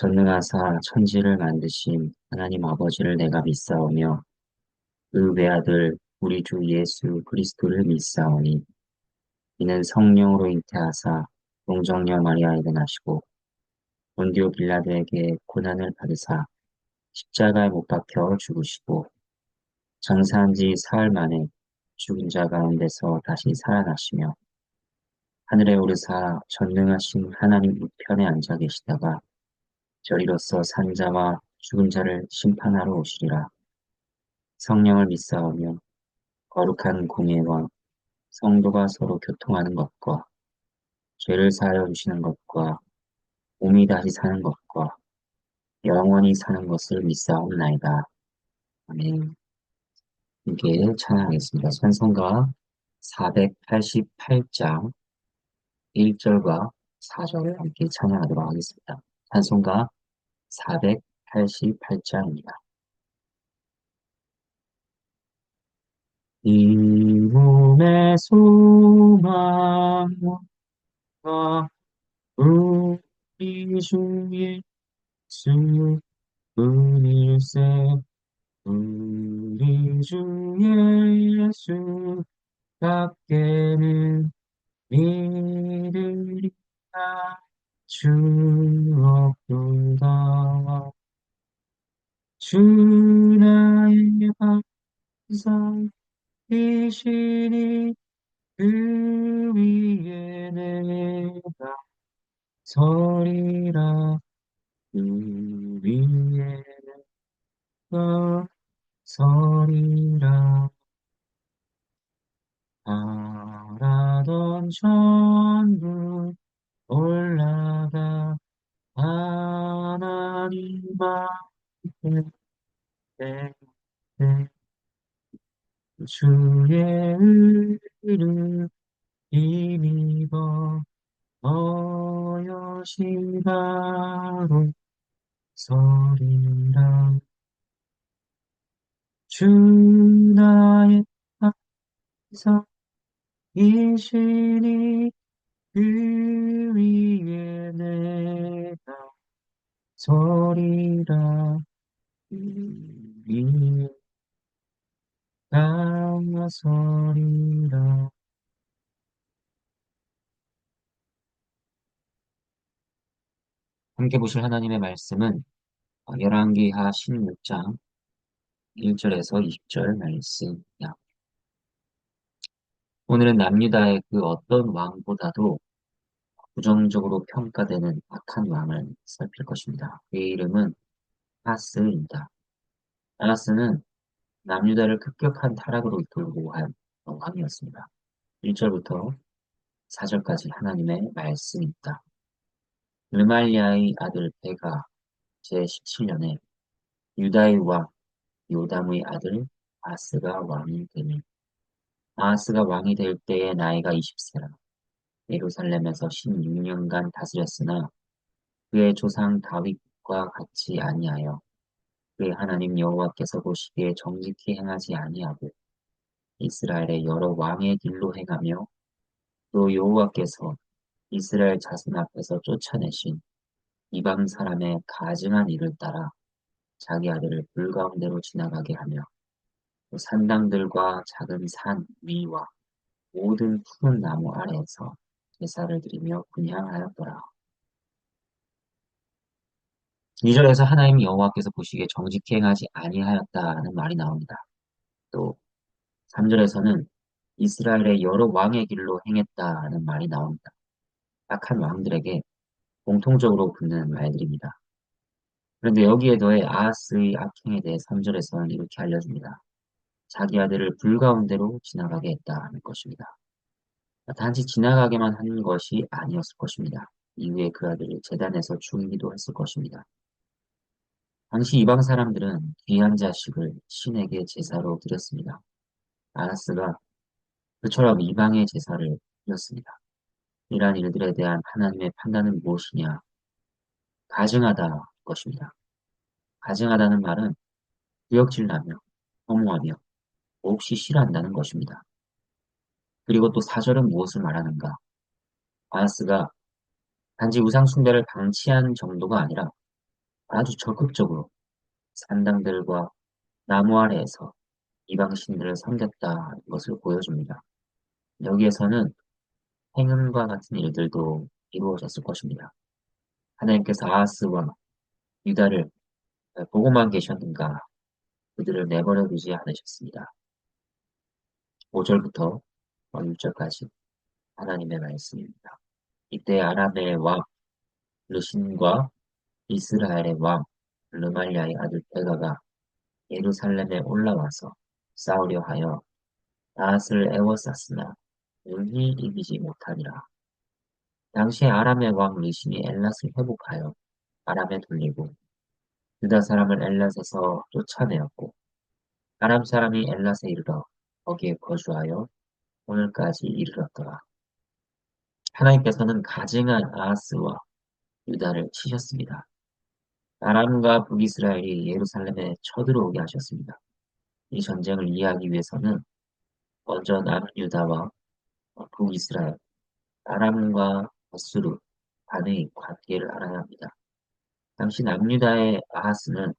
전능하사 천지를 만드신 하나님 아버지를 내가 믿사오며 그 외아들 우리 주 예수 그리스도를 믿사오니 이는 성령으로 잉태하사 동정녀 마리아에게 나시고 본디오 빌라도에게 고난을 받으사 십자가에 못 박혀 죽으시고 장사한 지 사흘 만에 죽은 자 가운데서 다시 살아나시며 하늘에 오르사 전능하신 하나님 우편에 앉아 계시다가 저리로서 산 자와 죽은 자를 심판하러 오시리라. 성령을 믿사오며 거룩한 공예와 성도가 서로 교통하는 것과 죄를 사하여 주시는 것과 몸이 다시 사는 것과 영원히 사는 것을 믿사옵나이다. 아멘. 함께 찬양하겠습니다. 찬송가 488장 1절과 4절을 함께 찬양하도록 하겠습니다. 찬송가 488장입니다. 이 몸의 소망과 우리 주 예수 분일세 우리 주 예수 밖에는 믿으리라 주 없도다 주 나의 반석이시니 그 위에 내가 서리라 그 위에 내가 서리라 바라던 천국 올라가 하나님 앞에 때 주의 의를 힘입어 어여시바로 서리라 주 나의 반석이시니 그 위에 내가 서리라 그 위에 내가 서리라 함께 보실 하나님의 말씀은 열왕기하 16장 1절에서 20절 말씀입니다. 오늘은 남유다의 그 어떤 왕보다도 부정적으로 평가되는 악한 왕을 살필 것입니다. 그의 이름은 아하스입니다. 아하스는 남유다를 급격한 타락으로 이끌고 한 왕이었습니다. 1절부터 4절까지 하나님의 말씀입니다. 르말리아의 아들 베가 제17년에 유다의 왕 요담의 아들 아하스가 왕이 되니 아하스가 왕이 될 때의 나이가 20세라 예루살렘에서 16년간 다스렸으나 그의 조상 다윗과 같이 아니하여 그의 하나님 여호와께서 보시기에 정직히 행하지 아니하고 이스라엘의 여러 왕의 길로 행하며 또 여호와께서 이스라엘 자손 앞에서 쫓아내신 이방 사람의 가증한 일을 따라 자기 아들을 불 가운데로 지나가게 하며 또 산당들과 작은 산 위와 모든 푸른 나무 아래에서 제사를 드리며 분향하였더라. 2절에서 하나님 여호와께서 보시기에 정직히 행하지 아니하였다는 말이 나옵니다. 또 3절에서는 이스라엘의 여러 왕의 길로 행했다는 말이 나옵니다. 악한 왕들에게 공통적으로 붙는 말들입니다. 그런데 여기에 더해 아하스의 악행에 대해 3절에서는 이렇게 알려줍니다. 자기 아들을 불 가운데로 지나가게 했다는 것입니다. 단지 지나가게만 한 것이 아니었을 것입니다. 이후에 그 아들을 제단에서 죽이기도 했을 것입니다. 당시 이방 사람들은 귀한 자식을 신에게 제사로 드렸습니다. 아하스가 그처럼 이방의 제사를 드렸습니다. 이러한 일들에 대한 하나님의 판단은 무엇이냐? 가증하다 것입니다. 가증하다는 말은 구역질나며 허무하며 몹시 싫어한다는 것입니다. 그리고 또 4절은 무엇을 말하는가? 아하스가 단지 우상 숭배를 방치한 정도가 아니라 아주 적극적으로 산당들과 나무 아래에서 이방 신들을 섬겼다는 것을 보여줍니다. 여기에서는 행음과 같은 일들도 이루어졌을 것입니다. 하나님께서 아하스와 유다를 보고만 계셨는가 그들을 내버려 두지 않으셨습니다. 5절부터 6절까지 하나님의 말씀입니다. 이때 아람의 왕 르신과 이스라엘의 왕 르말리아의 아들 베가가 예루살렘에 올라와서 싸우려 하여 낫을 애워쌌으나 능히 이기지 못하니라. 당시에 아람의 왕 르신이 엘랏을 회복하여 아람에 돌리고 유다 사람을 엘랏에서 쫓아내었고 아람 사람이 엘랏에 이르러 거기에 거주하여 오늘까지 이르렀더라. 하나님께서는 가증한 아하스와 유다를 치셨습니다. 아람과 북이스라엘이 예루살렘에 쳐들어오게 하셨습니다. 이 전쟁을 이해하기 위해서는 먼저 남유다와 북이스라엘, 아람과 아수르 간의 관계를 알아야 합니다. 당시 남유다의 아하스는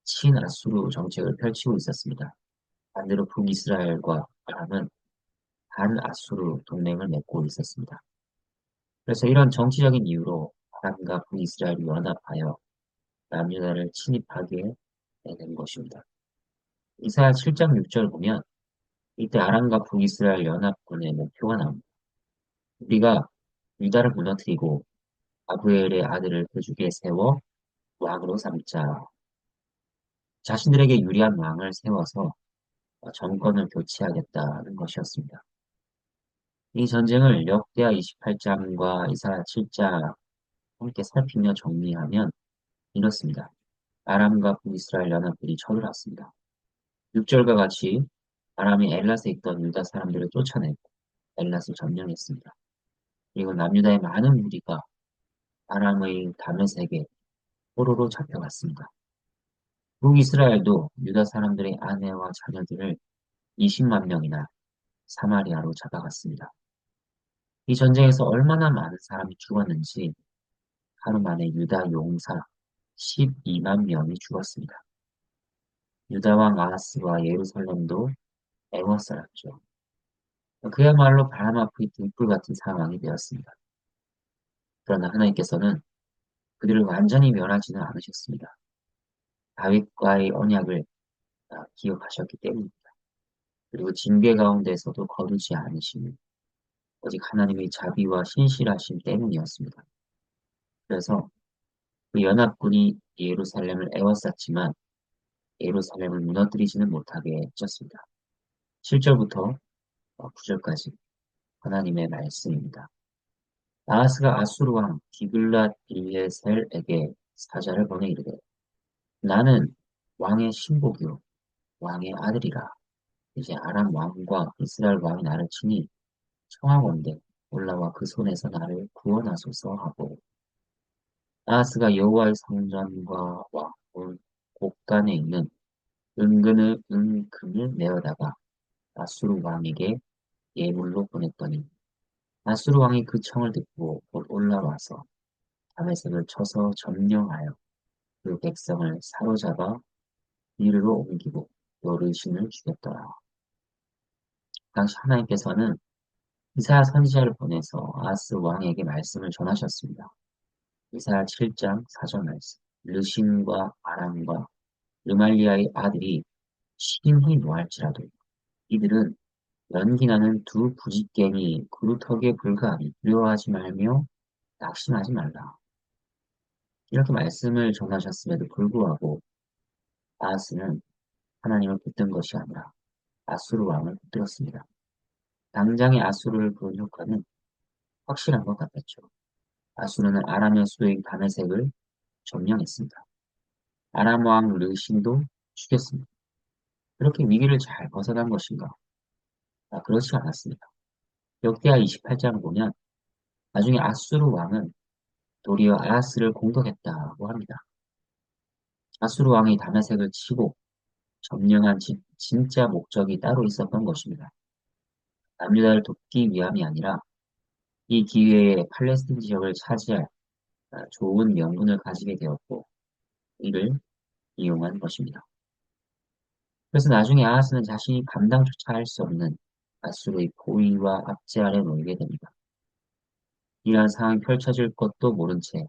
친아수르 정책을 펼치고 있었습니다. 반대로 북이스라엘과 아람은 반아수르 동맹을 맺고 있었습니다. 그래서 이런 정치적인 이유로 아람과 북이스라엘이 연합하여 남유다를 침입하게 되는 것입니다. 이사야 7장 6절 보면 이때 아람과 북이스라엘 연합군의 목표가 나옵니다. 우리가 유다를 무너뜨리고 아브엘의 아들을 그주게 세워 왕으로 삼자. 자신들에게 유리한 왕을 세워서 정권을 교체하겠다는 것이었습니다. 이 전쟁을 역대하 28장과 이사야 7장 함께 살피며 정리하면 이렇습니다. 아람과 북이스라엘 연합군이 쳐들어왔습니다. 6절과 같이 아람이 엘랏에 있던 유다 사람들을 쫓아내고 엘랏을 점령했습니다. 그리고 남유다의 많은 무리가 아람의 다메섹에 포로로 잡혀갔습니다. 북이스라엘도 유다 사람들의 아내와 자녀들을 20만 명이나 사마리아로 잡아갔습니다. 이 전쟁에서 얼마나 많은 사람이 죽었는지 하루 만에 유다 용사 12만 명이 죽었습니다. 유다 왕 아하스와 예루살렘도 애워싸였죠. 그야말로 바람 앞의 등불 같은 상황이 되었습니다. 그러나 하나님께서는 그들을 완전히 멸하지는 않으셨습니다. 다윗과의 언약을 기억하셨기 때문입니다. 그리고 징계 가운데서도 거두지 않으시는 오직 하나님의 자비와 신실하심 때문이었습니다. 그래서 그 연합군이 예루살렘을 애워쌌지만 예루살렘을 무너뜨리지는 못하게 했습니다. 7절부터 9절까지 하나님의 말씀입니다. 아하스가 아수르 왕 디글랏 빌레셀에게 사자를 보내 이르되 나는 왕의 신복이요 왕의 아들이라. 이제 아람 왕과 이스라엘 왕이 나를 치니 청하건대 올라와 그 손에서 나를 구원하소서 하고 아하스가 여호와의 성전과 왕궁 곳간에 있는 은금을 내어다가 아수르 왕에게 예물로 보냈더니 아수르 왕이 그 청을 듣고 곧 올라와서 다메섹을 쳐서 점령하여 그 백성을 사로잡아 위로 옮기고 요르신을 죽였더라. 당시 하나님께서는 이사야 선지자를 보내서 아하스 왕에게 말씀을 전하셨습니다. 이사야 7장 4절 말씀. 르신과 아람과 르말리아의 아들이 심히 노할지라도 이들은 연기나는 두 부짓갱이 그루터기에 불과하니 두려워하지 말며 낙심하지 말라. 이렇게 말씀을 전하셨음에도 불구하고 아하스는 하나님을 붙든 것이 아니라 아수르 왕을 붙들었습니다. 당장의 아수르를 부른 효과는 확실한 것 같았죠. 아수르는 아람의 수도인 다메섹을 점령했습니다. 아람 왕 르신도 죽였습니다. 그렇게 위기를 잘 벗어난 것인가? 그렇지 않았습니다. 역대하 28장을 보면 나중에 아수르 왕은 도리어 아하스를 공격했다고 합니다. 아수르 왕이 다메섹을 치고 점령한 진짜 목적이 따로 있었던 것입니다. 남유다를 돕기 위함이 아니라 이 기회에 팔레스틴 지역을 차지할 좋은 명분을 가지게 되었고 이를 이용한 것입니다. 그래서 나중에 아하스는 자신이 감당조차 할 수 없는 아수르의 포위와 압제 아래 놓이게 됩니다. 이러한 상황이 펼쳐질 것도 모른 채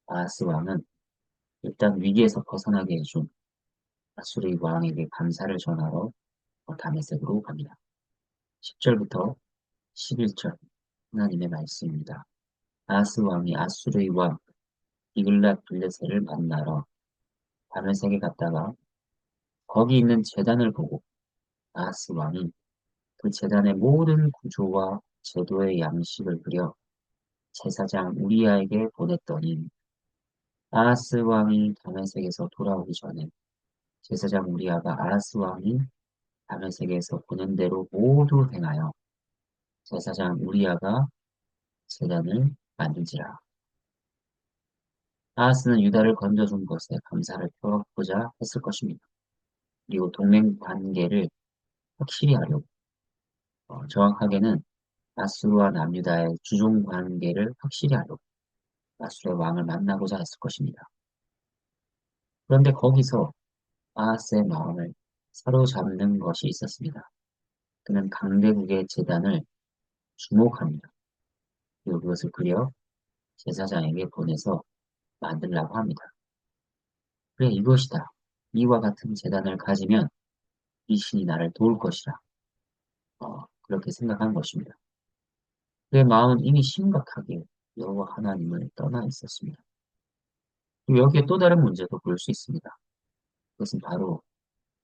아하스 왕은 일단 위기에서 벗어나게 해준 아수르의 왕에게 감사를 전하러 다메섹으로 갑니다. 10절부터 11절 하나님의 말씀입니다. 아하스 왕이 아수르의 왕 이글랏 블레셋을 만나러 다메섹에 갔다가 거기 있는 제단을 보고 아하스 왕이 그 제단의 모든 구조와 제도의 양식을 그려 제사장 우리아에게 보냈더니 아하스 왕이 다메섹에서 돌아오기 전에 제사장 우리아가 아하스 왕이 다메섹에서 보낸 대로 모두 행하여 제사장 우리아가 제단을 만든지라. 아하스는 유다를 건져준 것에 감사를 표하고자 했을 것입니다. 그리고 동맹 관계를 확실히 하려고 정확하게는 아수르와 남유다의 주종 관계를 확실히 하려고 아수르의 왕을 만나고자 했을 것입니다. 그런데 거기서 아하스의 마음을 사로잡는 것이 있었습니다. 그는 강대국의 제단을 주목합니다. 그리고 그것을 그려 제사장에게 보내서 만들라고 합니다. 그래, 이것이다. 이와 같은 제단을 가지면 이 신이 나를 도울 것이라. 그렇게 생각한 것입니다. 그의 마음은 이미 심각하게 여호와 하나님을 떠나 있었습니다. 그리고 여기에 또 다른 문제도 볼 수 있습니다. 그것은 바로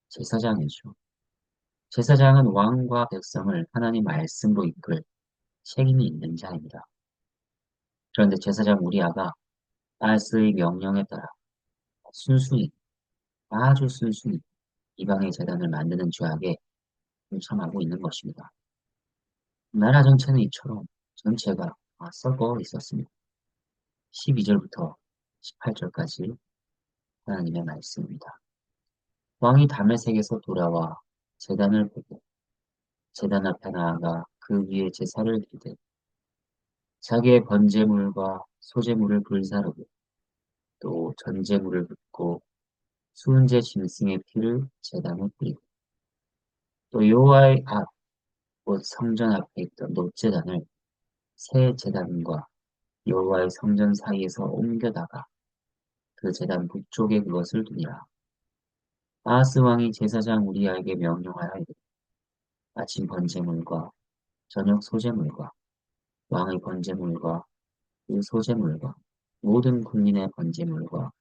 제사장이죠. 제사장은 왕과 백성을 하나님 말씀으로 이끌 책임이 있는 자입니다. 그런데 제사장 우리아가 아하스의 명령에 따라 순순히, 아주 순순히 이방의 제단을 만드는 죄악에 동참하고 있는 것입니다. 나라 전체는 이처럼 전체가 썩어 있었습니다. 12절부터 18절까지 하나님의 말씀입니다. 왕이 다메섹에서 돌아와 제단을 보고 제단 앞에 나아가 그 위에 제사를 드리되 자기의 번제물과 소제물을 불사르고 또 전제물을 붓고 수은제 짐승의 피를 제단에 뿌리고 또 여호와의 앞, 곧 성전 앞에 있던 놋제단을 새 제단과 여호와의 성전 사이에서 옮겨다가 그 제단 북쪽에 그것을 두니라. 아하스 왕이 제사장 우리아에게 명령하여 이르되 아침 번제물과 저녁 소제물과 왕의 번제물과 그 소제물과 모든 국민의 번제물과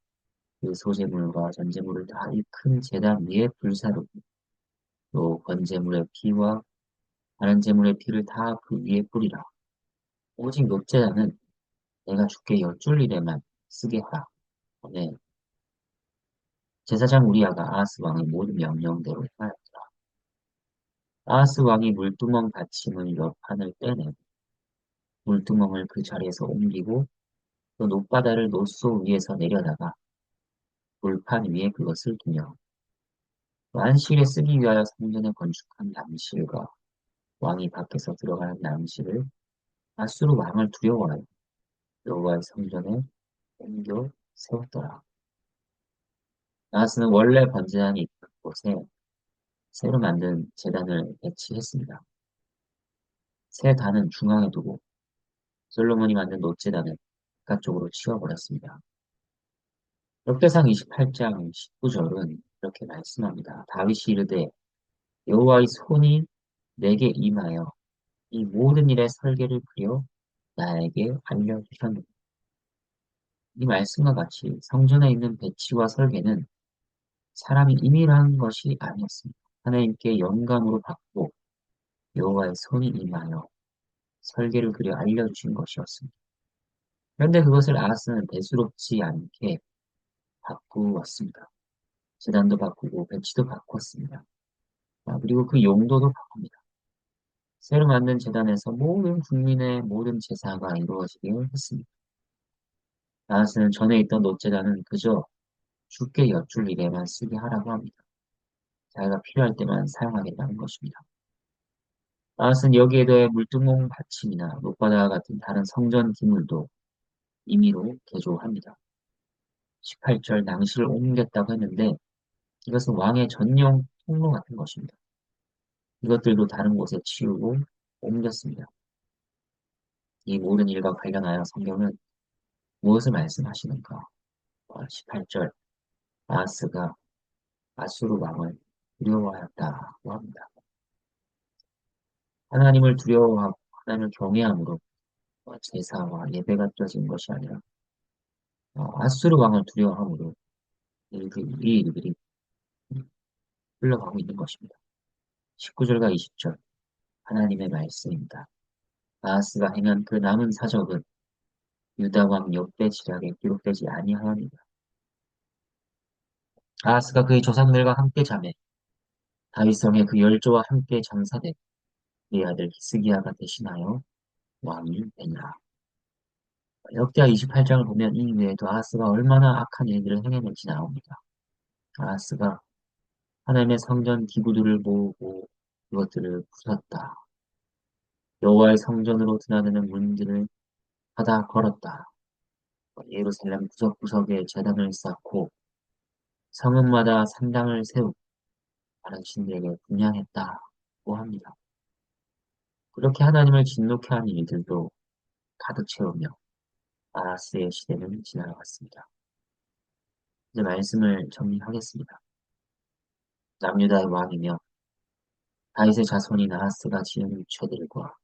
그 소제물과 전제물을 다 이 큰 제단 위에 불사르고 또 번제물의 피와 다른 제물의 피를 다 그 위에 뿌리라. 오직 녹제단은 내가 주께 여쭐 일에만 쓰게 하라. 네, 제사장 우리아가 아하스 왕의 모든 명령대로 행하였더라. 아하스 왕이 물두멍 받침을 옆판을 떼내고 물두멍을 그 자리에서 옮기고 또 놋바다를 놋소 위에서 내려다가 물판 위에 그것을 두며 또 안식에 쓰기 위하여 성전에 건축한 남실과 왕이 밖에서 들어가는 남실을 아수르 왕을 두려워하여 여호와의 성전에 옮겨 세웠더라. 아하스는 원래 번제단이 있던 곳에 새로 만든 제단을 배치했습니다. 새 단은 중앙에 두고 솔로몬이 만든 놋제단을 바깥쪽으로 치워버렸습니다. 역대상 28장 19절은 이렇게 말씀합니다. 다윗이 이르되 여호와의 손이 내게 임하여 이 모든 일의 설계를 그려 나에게 알려주셨느니라. 이 말씀과 같이 성전에 있는 배치와 설계는 사람이 임의한 것이 아니었습니다. 하나님께 영감으로 받고 여호와의 손이 임하여 설계를 그려 알려주신 것이었습니다. 그런데 그것을 아하스는 대수롭지 않게 바꾸었습니다. 제단도 바꾸고 배치도 바꿨습니다. 그리고 그 용도도 바꿉니다. 새로 만든 제단에서 모든 국민의 모든 제사가 이루어지게 했습니다. 아하스는 전에 있던 놋제단은 그저 주께 여쭐 일에만 쓰게 하라고 합니다. 자기가 필요할 때만 사용하겠다는 것입니다. 아하스는 여기에 더해 물두멍 받침이나 못바다와 같은 다른 성전 기물도 임의로 개조합니다. 18절 낭시를 옮겼다고 했는데 이것은 왕의 전용 통로 같은 것입니다. 이것들도 다른 곳에 치우고 옮겼습니다. 이 모든 일과 관련하여 성경은 무엇을 말씀하시는가? 18절 아하스가 아수르 왕을 두려워하였다고 합니다. 하나님을 두려워하고 하나님을 경외함으로 제사와 예배가 드려진 것이 아니라 아수르 왕을 두려워함으로 이 일들이 흘러가고 있는 것입니다. 19절과 20절 하나님의 말씀입니다. 아하스가 행한 그 남은 사적은 유다 왕 역대 지략에 기록되지 아니하였느니라. 아하스가 그의 조상들과 함께 자매 다윗성의 그 열조와 함께 장사된 그의 아들 히스기야가 대신하여 왕이 되니라. 역대하 28장을 보면 이 외에도 아하스가 얼마나 악한 일들을 행했는지 나옵니다. 아하스가 하나님의 성전 기구들을 모으고 그것들을 부쉈다. 여호와의 성전으로 드나드는 문들을 닫아 걸었다. 예루살렘 구석구석에 제단을 쌓고 성읍마다 산당을 세우고 다른 신들에게 분향했다고 합니다. 그렇게 하나님을 진노케 하는 일들도 가득 채우며 아하스의 시대는 지나갔습니다. 이제 말씀을 정리하겠습니다. 남유다의 왕이며 다윗의 자손인 아하스가 지은 죄들과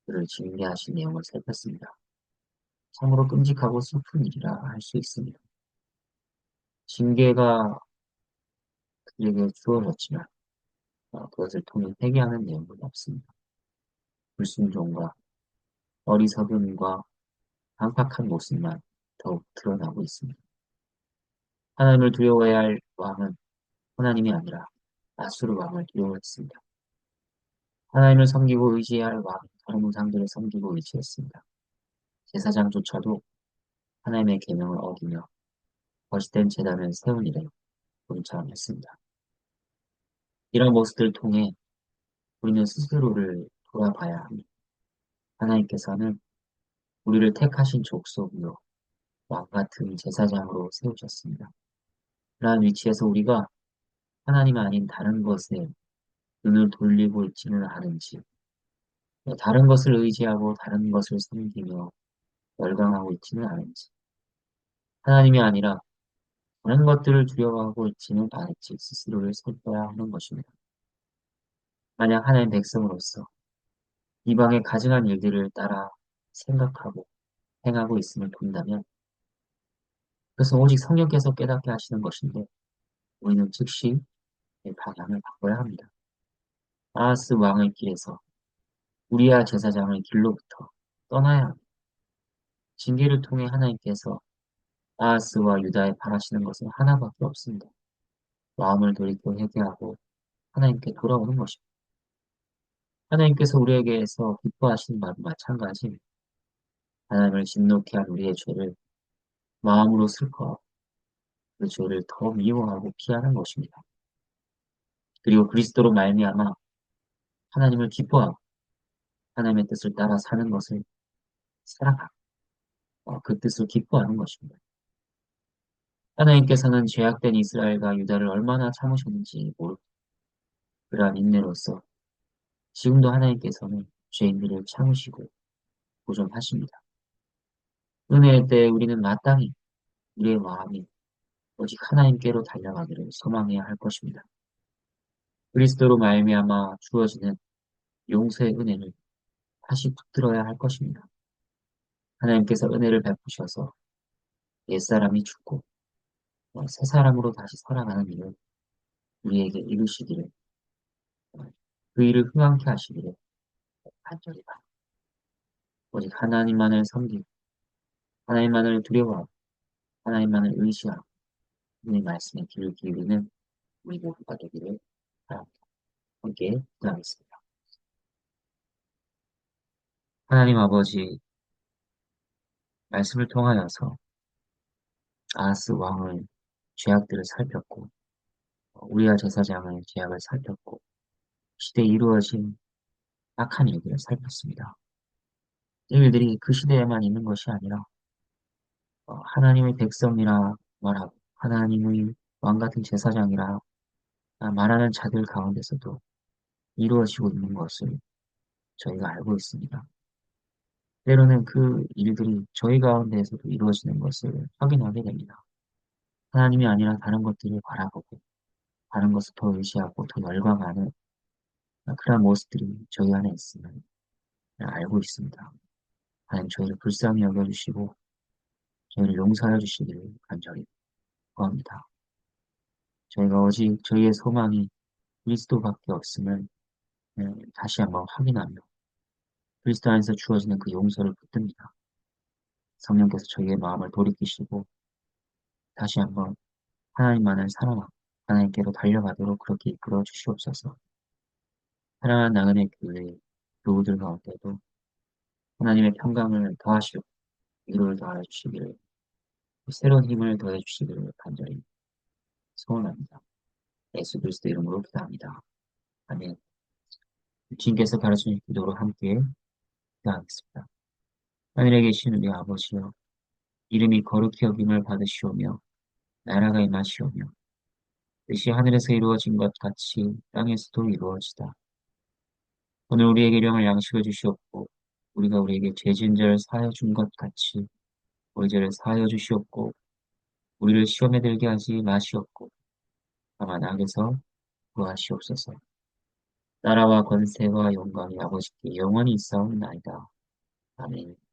그를 징계하신 내용을 살폈습니다. 참으로 끔찍하고 슬픈 일이라 할 수 있습니다. 징계가 그에게 주어졌지만 그것을 통해 회개하는 내용은 없습니다. 불순종과 어리석음과 강팍한 모습만 더욱 드러나고 있습니다. 하나님을 두려워해야 할 왕은 하나님이 아니라 아수르 왕을 두려워했습니다. 하나님을 섬기고 의지해야 할 왕은 다른 우상들을 섬기고 의지했습니다. 제사장조차도 하나님의 계명을 어기며 거짓된 제단을 세운 일에 동참했습니다. 이런 모습들을 통해 우리는 스스로를 돌아봐야 합니다. 하나님께서는 우리를 택하신 족속이요 왕 같은 제사장으로 세우셨습니다. 그러한 위치에서 우리가 하나님 아닌 다른 것에 눈을 돌리고 있지는 않은지, 다른 것을 의지하고 다른 것을 섬기며 열광하고 있지는 않은지, 하나님이 아니라 다른 것들을 두려워하고 있지는 않을지 스스로를 살펴야 하는 것입니다. 만약 하나님 백성으로서 이방의 가증한 일들을 따라 생각하고 행하고 있음을 본다면 그것은 오직 성령께서 깨닫게 하시는 것인데 우리는 즉시 방향을 바꿔야 합니다. 아하스 왕의 길에서 우리야 제사장의 길로부터 떠나야 합니다. 징계를 통해 하나님께서 아하스와 유다에 바라시는 것은 하나밖에 없습니다. 마음을 돌이켜 회개하고 하나님께 돌아오는 것입니다. 하나님께서 우리에게서 기뻐하시는 바도 마찬가지입니다. 하나님을 진노케 한 우리의 죄를 마음으로 슬퍼하고 그 죄를 더 미워하고 피하는 것입니다. 그리고 그리스도로 말미암아 하나님을 기뻐하고 하나님의 뜻을 따라 사는 것을 사랑하고 그 뜻을 기뻐하는 것입니다. 하나님께서는 죄악된 이스라엘과 유다를 얼마나 참으셨는지 모르고 그러한 인내로서 지금도 하나님께서는 죄인들을 참으시고 보존하십니다. 은혜의 때에 우리는 마땅히 우리의 마음이 오직 하나님께로 달려가기를 소망해야 할 것입니다. 그리스도로 말미암아 주어지는 용서의 은혜를 다시 붙들어야 할 것입니다. 하나님께서 은혜를 베푸셔서 옛사람이 죽고 새 사람으로 다시 살아가는 일을 우리에게 이루시기를 그 일을 흥왕케 하시기를 간절히 바랍니다. 오직 하나님만을 섬기고 하나님만을 두려워하고 하나님만을 의지하고 그의 말씀에 귀를 기울이는 우리 모두가 되기를 바랍니다. 함께 기도하겠습니다. 하나님 아버지 말씀을 통하여서 아하스 왕의 죄악들을 살폈고 우리아 제사장의 죄악을 살폈고 시대에 이루어진 악한 일들을 살폈습니다. 이 일들이 그 시대에만 있는 것이 아니라 하나님의 백성이나 말하고 하나님의 왕 같은 제사장이라 말하는 자들 가운데서도 이루어지고 있는 것을 저희가 알고 있습니다. 때로는 그 일들이 저희 가운데에서도 이루어지는 것을 확인하게 됩니다. 하나님이 아니라 다른 것들을 바라보고 다른 것을 더 의지하고 더 열광하는 그러한 모습들이 저희 안에 있음을 알고 있습니다. 하나님 저희를 불쌍히 여겨주시고 저희를 용서하여 주시기를 간절히 구합니다. 저희가 오직 저희의 소망이 그리스도밖에 없음을 다시 한번 확인하며 그리스도 안에서 주어지는 그 용서를 붙듭니다. 성령께서 저희의 마음을 돌이키시고 다시 한번 하나님만을 사랑하고 하나님께로 달려가도록 그렇게 이끌어 주시옵소서. 사랑하는 나그네 교회 교우들 가운데도 하나님의 평강을 더하시고 위로를 더하여 주시기를 새로운 힘을 더해 주시기를 간절히 소원합니다. 예수 그리스도 이름으로 기도합니다. 아멘. 주님께서 가르치신 기도로 함께 기도하겠습니다. 하늘에 계신 우리 아버지여, 이름이 거룩히 여김을 받으시오며 나라가 임하시오며 뜻이 하늘에서 이루어진 것 같이 땅에서도 이루어지다. 오늘 우리에게 일용할 양식을 주시옵고 우리가 우리에게 죄 지은 자를 사하여 준 것 같이 우리 죄를 사하여 주시옵고 우리를 시험에 들게 하지 마시옵고 다만 악에서 구하시옵소서. 나라와 권세와 영광이 아버지께 영원히 있사옵나이다. 아멘.